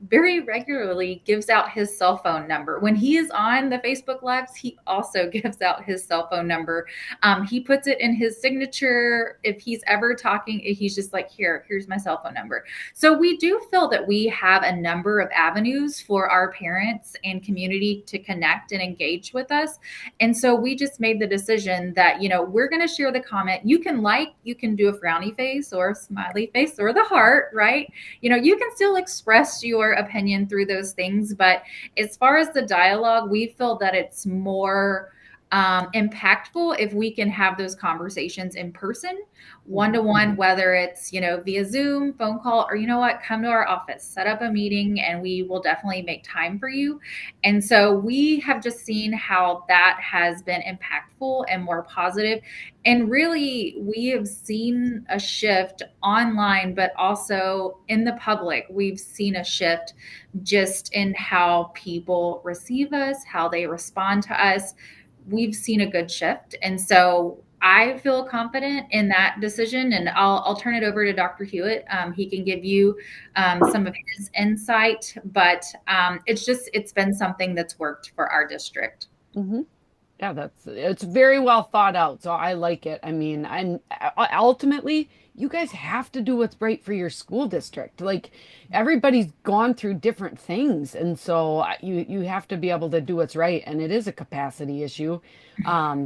very regularly gives out his cell phone number. When he is on the Facebook Lives, he also gives out his cell phone number. He puts it in his signature. If he's ever talking, he's just like, here's my cell phone number. So we do feel that we have a number of avenues for our parents and community to connect and engage with us. And so we just made the decision that, we're going to share the comment. You can do a frowny face or a smiley face or the heart, right? You can still express your opinion through those things. But as far as the dialogue, we feel that it's more impactful if we can have those conversations in person, one-to-one, whether it's, via Zoom, phone call, or come to our office, set up a meeting, and we will definitely make time for you. And so we have just seen how that has been impactful and more positive. And really, we have seen a shift online, but also in the public. We've seen a shift just in how people receive us, how they respond to us. We've seen a good shift. And so I feel confident in that decision, and I'll turn it over to Dr. Hewitt. He can give you some of his insight, but it's been something that's worked for our district. Mm-hmm. Yeah, it's very well thought out. So I like it. I mean, and ultimately, you guys have to do what's right for your school district. Like everybody's gone through different things, and so you have to be able to do what's right. And it is a capacity issue. Yeah,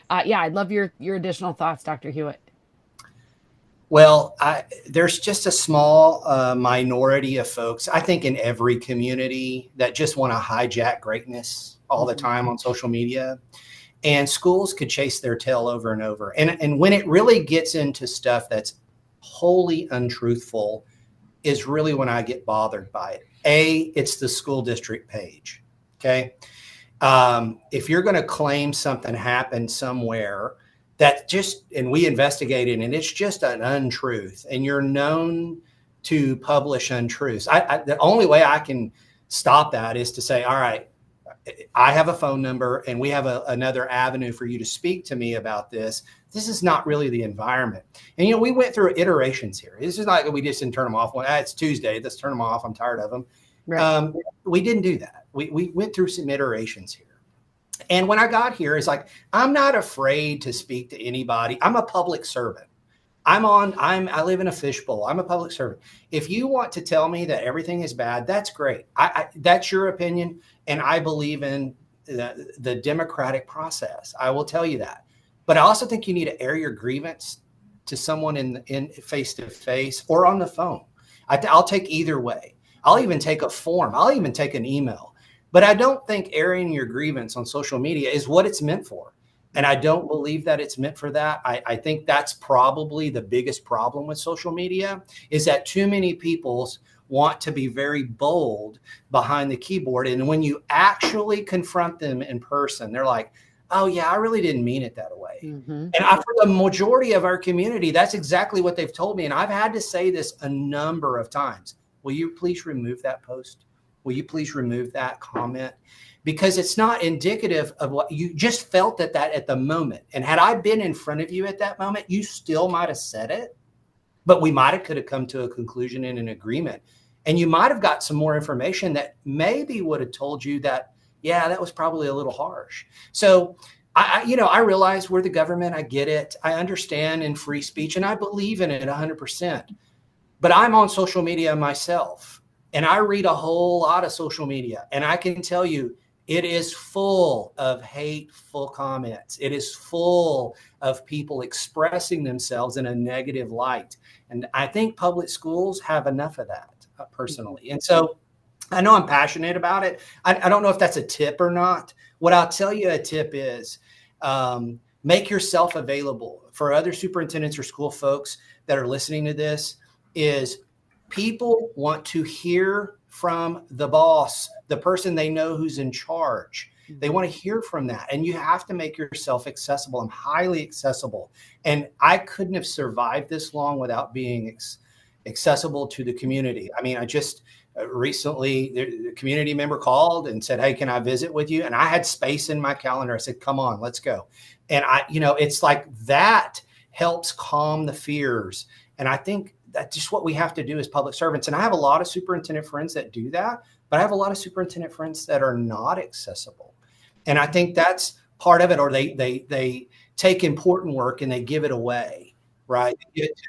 I'd love your additional thoughts, Dr. Hewitt. Well, there's just a small minority of folks, I think, in every community that just want to hijack greatness all the time on social media. And schools could chase their tail over and over. And when it really gets into stuff that's wholly untruthful is really when I get bothered by it. It's the school district page. Okay. If you're going to claim something happened somewhere and we investigated and it's just an untruth and you're known to publish untruths. The only way I can stop that is to say, all right, I have a phone number and we have another avenue for you to speak to me about this. This is not really the environment. And, we went through iterations here. This is not that we just didn't turn them off. It's Tuesday. Let's turn them off. I'm tired of them. Right. We didn't do that. We went through some iterations here. And when I got here, it's like, I'm not afraid to speak to anybody. I'm a public servant. I live in a fishbowl. I'm a public servant. If you want to tell me that everything is bad, that's great. That's your opinion. And I believe in the democratic process. I will tell you that. But I also think you need to air your grievance to someone in face to face or on the phone. I'll take either way. I'll even take a form. I'll even take an email. But I don't think airing your grievance on social media is what it's meant for. And I don't believe that it's meant for that. I think that's probably the biggest problem with social media is that too many people want to be very bold behind the keyboard. And when you actually confront them in person, they're like, oh, yeah, I really didn't mean it that way. Mm-hmm. And for the majority of our community, that's exactly what they've told me. And I've had to say this a number of times. Will you please remove that post? Will you please remove that comment? Because it's not indicative of what you just felt at the moment. And had I been in front of you at that moment, you still might have said it, but we could have come to a conclusion and an agreement. And you might have got some more information that maybe would have told you that, yeah, that was probably a little harsh. So I realize we're the government. I get it. I understand in free speech, and I believe in it 100%. But I'm on social media myself, and I read a whole lot of social media, and I can tell you it is full of hateful comments. It is full of people expressing themselves in a negative light. And I think public schools have enough of that, personally. And so I know I'm passionate about it. I don't know if that's a tip or not. What I'll tell you a tip is, make yourself available for other superintendents or school folks that are listening to this. Is people want to hear from the boss, the person they know who's in charge. They want to hear from that. And you have to make yourself accessible. I'm highly accessible. And I couldn't have survived this long without being accessible to the community. I mean, I just recently, the community member called and said, hey, can I visit with you? And I had space in my calendar. I said, come on, let's go. And it's like that helps calm the fears. And I think that's just what we have to do as public servants. And I have a lot of superintendent friends that do that, but I have a lot of superintendent friends that are not accessible. And I think that's part of it, or they take important work and they give it away, right? They give it to,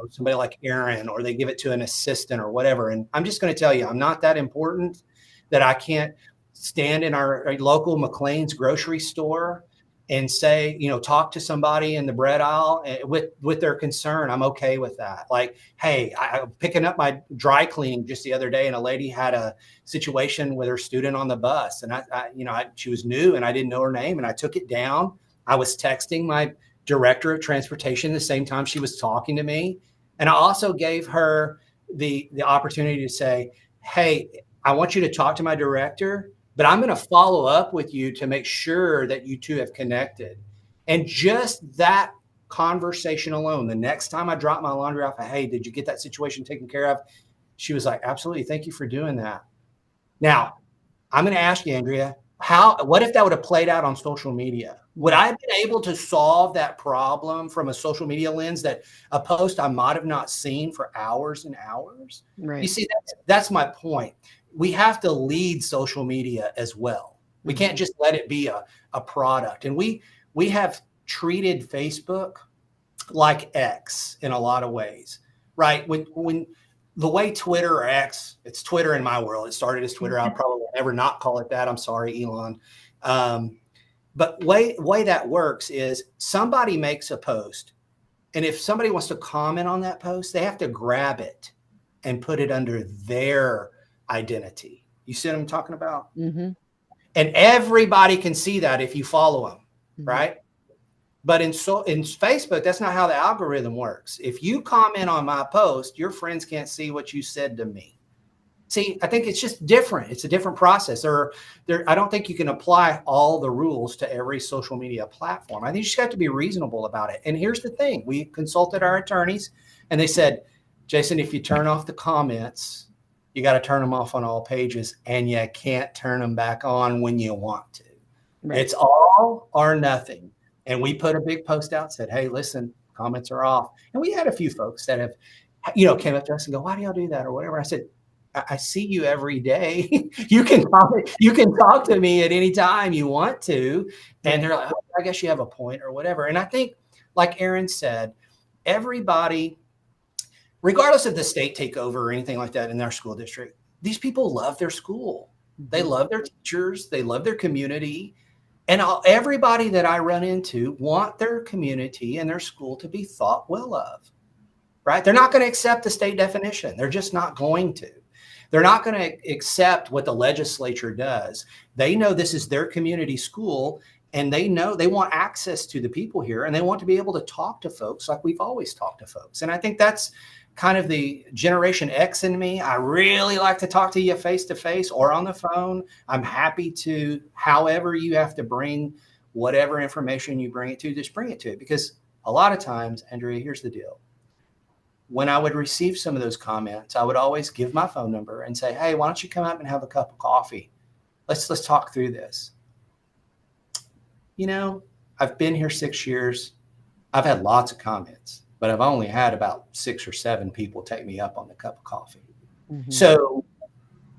somebody like Erin, or they give it to an assistant or whatever. And I'm just going to tell you, I'm not that important that I can't stand in our local McLean's grocery store and say, talk to somebody in the bread aisle with their concern. I'm okay with that. Like, hey, I'm picking up my dry cleaning just the other day, and a lady had a situation with her student on the bus, and she was new and I didn't know her name, and I took it down. I was texting my director of transportation the same time she was talking to me, and I also gave her the opportunity to say, hey, I want you to talk to my director, but I'm going to follow up with you to make sure that you two have connected. And just that conversation alone, the next time I drop my laundry off, hey, did you get that situation taken care of? She was like, absolutely. Thank you for doing that. Now, I'm going to ask you, Andrea, what if that would have played out on social media? Would I have been able to solve that problem from a social media lens, that a post I might have not seen for hours and hours? Right. You see, that's my point. We have to lead social media as well. We can't just let it be a product. And we have treated Facebook like X in a lot of ways, right? When the way Twitter, or X, it's Twitter in my world. It started as Twitter. I'll probably never not call it that. I'm sorry, Elon. But way that works is somebody makes a post, and if somebody wants to comment on that post, they have to grab it and put it under their identity. You see what I'm talking about? Mm-hmm. And everybody can see that if you follow them, right? But in Facebook, that's not how the algorithm works. If you comment on my post, your friends can't see what you said to me. See, I think it's just different. It's a different process. I don't think you can apply all the rules to every social media platform. I think you just have to be reasonable about it. And here's the thing. We consulted our attorneys, and they said, Jason, if you turn off the comments, you got to turn them off on all pages, and you can't turn them back on when you want to. Right. It's all or nothing. And we put a big post out, said, hey, listen, comments are off. And we had a few folks that have, came up to us and go, why do y'all do that or whatever? I said, I see you every day. You can talk to me at any time you want to. And they're like, oh, I guess you have a point or whatever. And I think, like Erin said, everybody, regardless of the state takeover or anything like that in their school district, these people love their school. They love their teachers. They love their community. And everybody that I run into want their community and their school to be thought well of, right? They're not going to accept the state definition. They're just not going to. They're not going to accept what the legislature does. They know this is their community school, and they know they want access to the people here, and they want to be able to talk to folks like we've always talked to folks. And I think that's kind of the Generation X in me. I really like to talk to you face to face or on the phone. I'm happy to, however you have to bring whatever information you bring it to, just bring it to it. Because a lot of times, Andrea, here's the deal. When I would receive some of those comments, I would always give my phone number and say, hey, why don't you come up and have a cup of coffee? Let's talk through this. I've been here 6 years. I've had lots of comments, but I've only had about 6 or 7 people take me up on the cup of coffee. Mm-hmm. So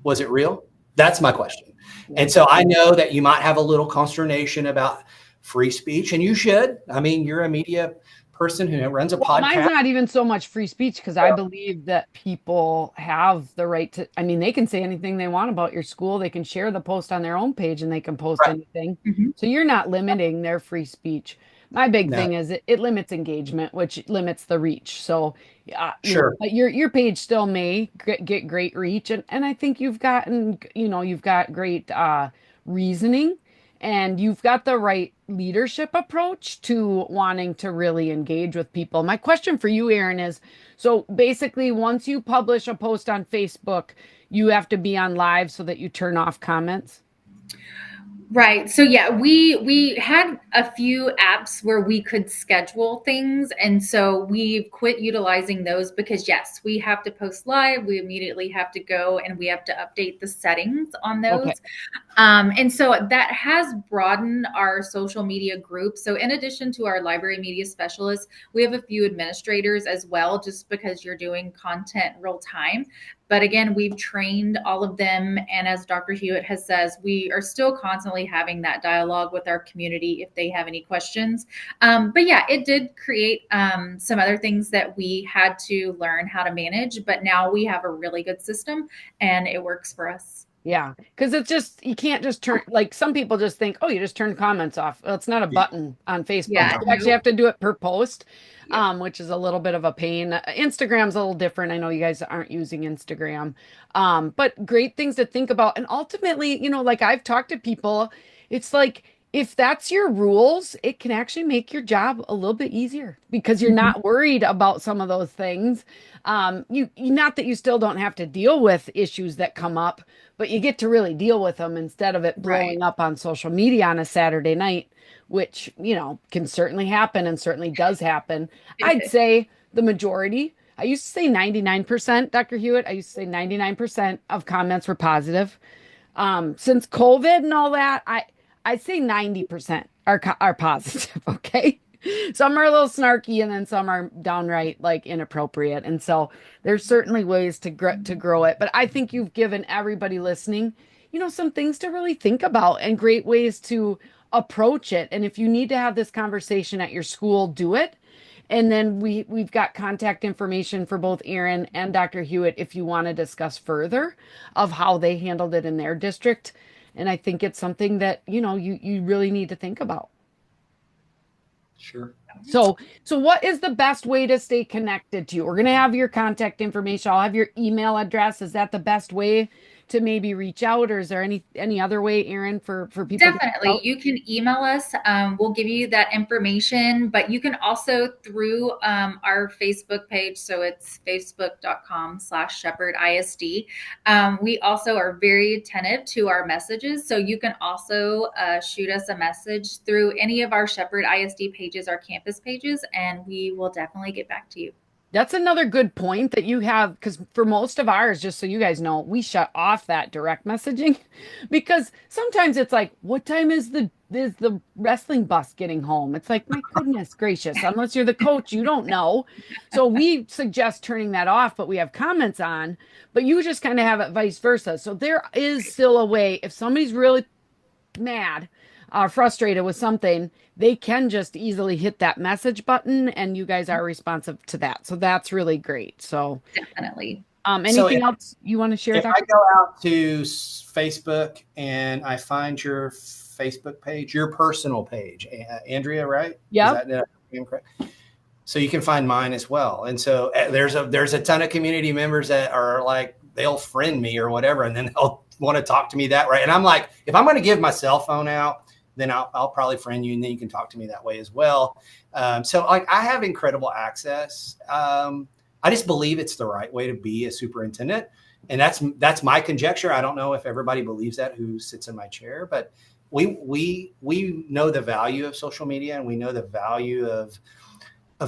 was it real? That's my question. And so I know that you might have a little consternation about free speech, and you should. I mean, you're a media person who runs a Well, mine's podcast. not even so much free speech because I believe that people have the right to, I mean, they can say anything they want about your school. They can share the post on their own page and they can post Right. anything. Mhm. So you're not limiting their free speech. My big No, thing is it limits engagement, which limits the reach. So, sure. but your page still may get great reach, and I think you've gotten, you've got great reasoning, and you've got the right leadership approach to wanting to really engage with people. My question for you, Erin, is so basically, once you publish a post on Facebook, you have to be on live so that you turn off comments. Right. So yeah, we had a few apps where we could schedule things, and so we've quit utilizing those because yes, we have to post live, we immediately have to go and we have to update the settings on Okay. those. And so that has broadened our social media group. So in addition to our library media specialists, we have a few administrators as well, just because you're doing content real time. But again, we've trained all of them. And as Dr. Hewitt has says, we are still constantly having that dialogue with our community if they have any questions. But yeah, it did create some other things that we had to learn how to manage. But now we have a really good system and it works for us. Yeah, because it's just you can't just turn, like some people just think, oh, you just turn comments off. Well, it's not a Yeah. button on Facebook. Yeah. No. You actually have to do it per post, Yep. which is a little bit of a pain. Instagram's a little different. I know you guys aren't using Instagram, but great things to think about. And ultimately, like I've talked to people, it's like if that's your rules, it can actually make your job a little bit easier because you're Mhm. not worried about some of those things. Not that you still don't have to deal with issues that come up, but you get to really deal with them instead of it Right. blowing up on social media on a Saturday night, which, can certainly happen and certainly does happen. I'd say the majority, I used to say 99%, Dr. Hewitt, I used to say 99% of comments were positive. Since COVID and all that, I'd say 90% are positive, okay? Some are a little snarky and then some are downright like inappropriate. And so there's certainly ways to grow it, but I think you've given everybody listening, some things to really think about and great ways to approach it. And if you need to have this conversation at your school, do it. And then we've got contact information for both Erin and Dr. Hewitt if you want to discuss further of how they handled it in their district. And I think it's something that, you really need to think about. Sure. So what is the best way to stay connected to you? We're going to have your contact information. I'll have your email address. Is that the best way to maybe reach out, or is there any other way, Erin, for people to reach Definitely. out? You can email us. We'll give you that information, but you can also through our Facebook page. So it's facebook.com/Shepherd ISD. We also are very attentive to our messages. So you can also shoot us a message through any of our Shepherd ISD pages, our campus pages, and we will definitely get back to you. That's another good point that you have, because for most of ours, just so you guys know, we shut off that direct messaging because sometimes it's like, what time is the wrestling bus getting home? It's like, my goodness gracious, unless you're the coach, you don't know. So we suggest turning that off, but we have comments on, but you just kind of have it vice versa. So there is still a way if somebody's really mad, frustrated with something, they can just easily hit that message button and you guys are responsive to that. So that's really great. So, Definitely. So anything else you want to share, if I Dr.? go out to Facebook and I find your Facebook page, your personal page, Andrea, right? Is Yep. that correct? So you can find mine as well. And so there's a ton of community members that are like, they'll friend me or whatever, and then they'll want to talk to me that way. And I'm like, if I'm going to give my cell phone out, then I'll probably friend you, and then you can talk to me that way as well. So like I have incredible access. I just believe it's the right way to be a superintendent. And that's my conjecture. I don't know if everybody believes that who sits in my chair, but we know the value of social media, and we know the value of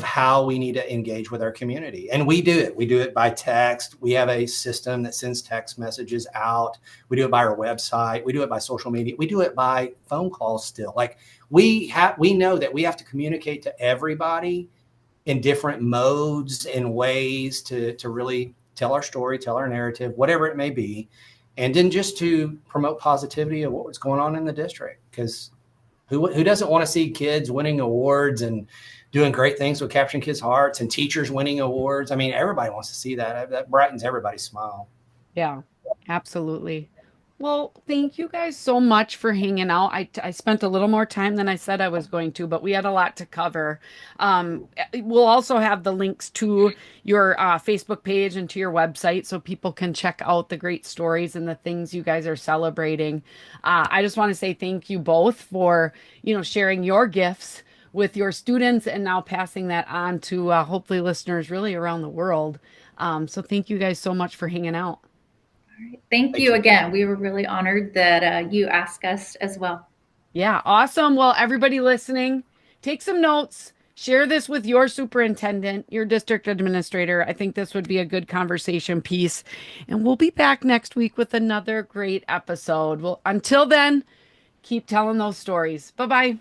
how we need to engage with our community. And we do it. We do it by text. We have a system that sends text messages out. We do it by our website. We do it by social media. We do it by phone calls still. Like we know that we have to communicate to everybody in different modes and ways to really tell our story, tell our narrative, whatever it may be. and then just to promote positivity of what was going on in the district. Because who doesn't want to see kids winning awards and doing great things with capturing kids' hearts, and teachers winning awards? I mean, everybody wants to see that. That brightens everybody's smile. Yeah, absolutely. Well, thank you guys so much for hanging out. I spent a little more time than I said I was going to, but we had a lot to cover. We'll also have the links to your Facebook page and to your website so people can check out the great stories and the things you guys are celebrating. I just want to say thank you both for, sharing your gifts with your students and now passing that on to hopefully listeners really around the world. So thank you guys so much for hanging out. Thank Thank you you. again. We were really honored that you asked us as well. Yeah, awesome. Well, everybody listening, take some notes, share this with your superintendent, your district administrator. I think this would be a good conversation piece. And we'll be back next week with another great episode. Well, until then, keep telling those stories. Bye bye.